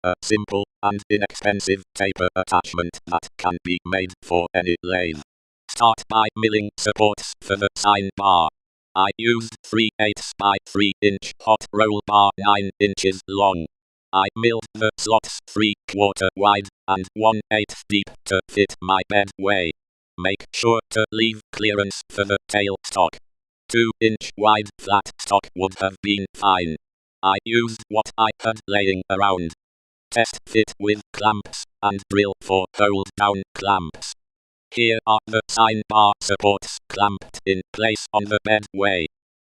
a simple and inexpensive taper attachment that can be made for any lathe. Start by milling supports for the sine bar. I used 3/8 by 3-inch hot roll bar 9 inches long. I milled the slots 3/4 wide and 1/8 deep to fit my bed way. Make sure to leave clearance for the tail stock. 2-inch wide flat stock would have been fine. I used what I had laying around. Test fit with clamps and drill for hold down clamps. Here are the sine bar supports clamped in place on the bed way.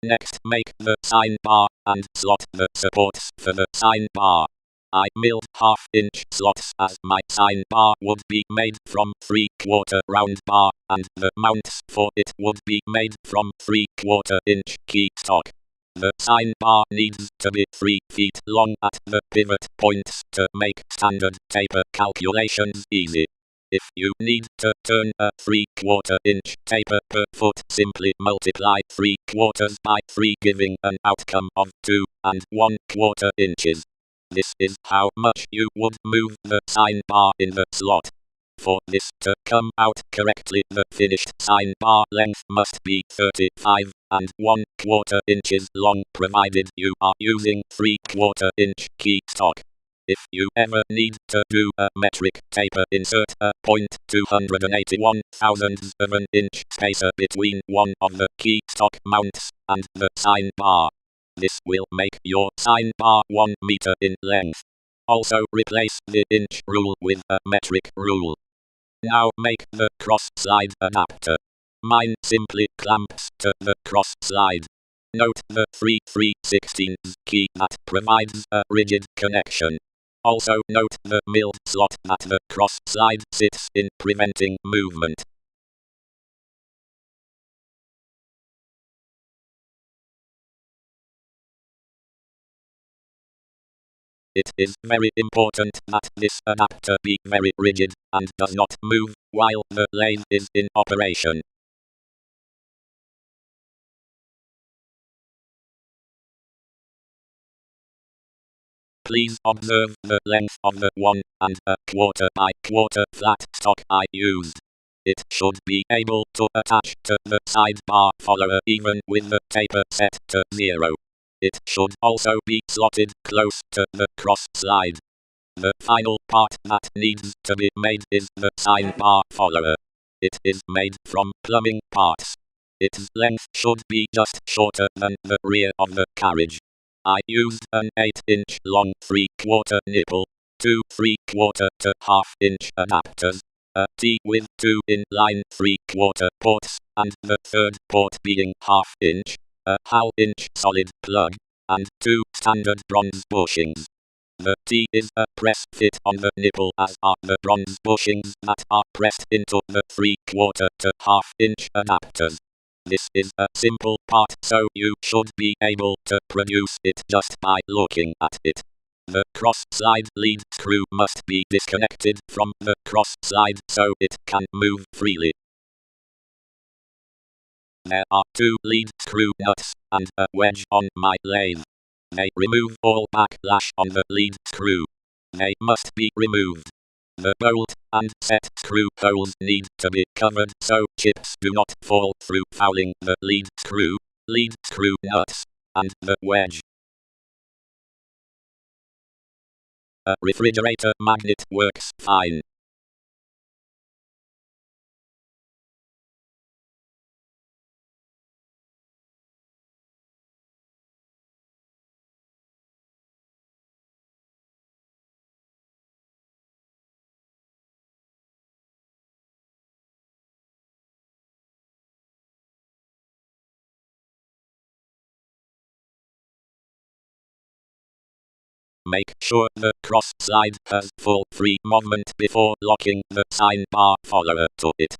Next make the sine bar and slot the supports for the sine bar. I milled 1/2-inch slots as my sine bar would be made from 3/4 round bar and the mounts for it would be made from 3/4-inch key stock. The sine bar needs to be 3 feet long at the pivot points to make standard taper calculations easy. If you need to turn a 3/4-inch taper per foot, simply multiply 3/4 by 3, giving an outcome of 2 1/4 inches. This is how much you would move the sine bar in the slot. For this to come out correctly, the finished sine bar length must be 35 1/4 inches long, provided you are using 3/4-inch key stock. If you ever need to do a metric taper, insert a 0.281 thousandths of an inch spacer between one of the key stock mounts and the sine bar. This will make your sine bar 1 meter in length. Also replace the inch rule with a metric rule. Now make the cross slide adapter. Mine simply clamps to the cross slide. Note the 3/3/16 key that provides a rigid connection. Also note the milled slot that the cross slide sits in, preventing movement. It is very important that this adapter be very rigid and does not move while the lathe is in operation. Please observe the length of the 1 1/4 by 1/4 flat stock I used. It should be able to attach to the side bar follower even with the taper set to 0. It should also be slotted close to the cross slide. The final part that needs to be made is the sine bar follower. It is made from plumbing parts. Its length should be just shorter than the rear of the carriage. I used an 8-inch long 3/4 nipple, 2 3/4 to 1/2-inch adapters, a T with 2 inline 3/4 ports, and the third port being 1/2-inch, a 1/2-inch solid plug, and 2 standard bronze bushings. The T is a press fit on the nipple, as are the bronze bushings that are pressed into the 3/4 to 1/2-inch adapters. This is a simple part, so you should be able to produce it just by looking at it. The cross-slide lead screw must be disconnected from the cross-slide so it can move freely. There are 2 lead screw nuts and a wedge on my lathe. They remove all backlash on the lead screw. They must be removed. The bolt and set screw holes need to be covered so chips do not fall through, fouling the lead screw nuts, and the wedge. A refrigerator magnet works fine. Make sure the cross slide has full free movement before locking the sine bar follower to it.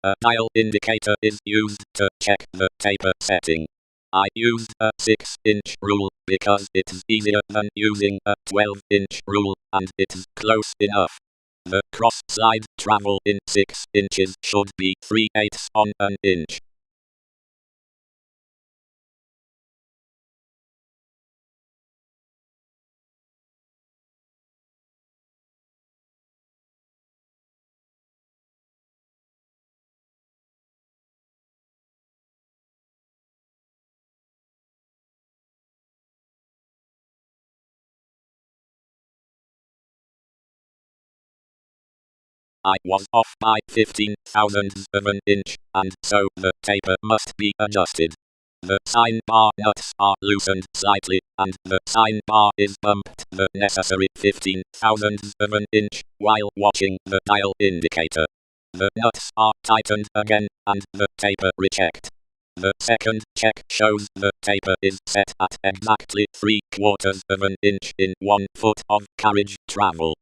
A dial indicator is used to check the taper setting. I used a 6-inch rule because it's easier than using a 12-inch rule, and it's close enough. The cross-slide travel in 6 inches should be 3/8 on an inch. I was off by 15 thousandths of an inch, and so the taper must be adjusted. The sine bar nuts are loosened slightly, and the sine bar is bumped the necessary 15 thousandths of an inch while watching the dial indicator. The nuts are tightened again, and the taper rechecked. The second check shows the taper is set at exactly 3/4 of an inch in 1 foot of carriage travel.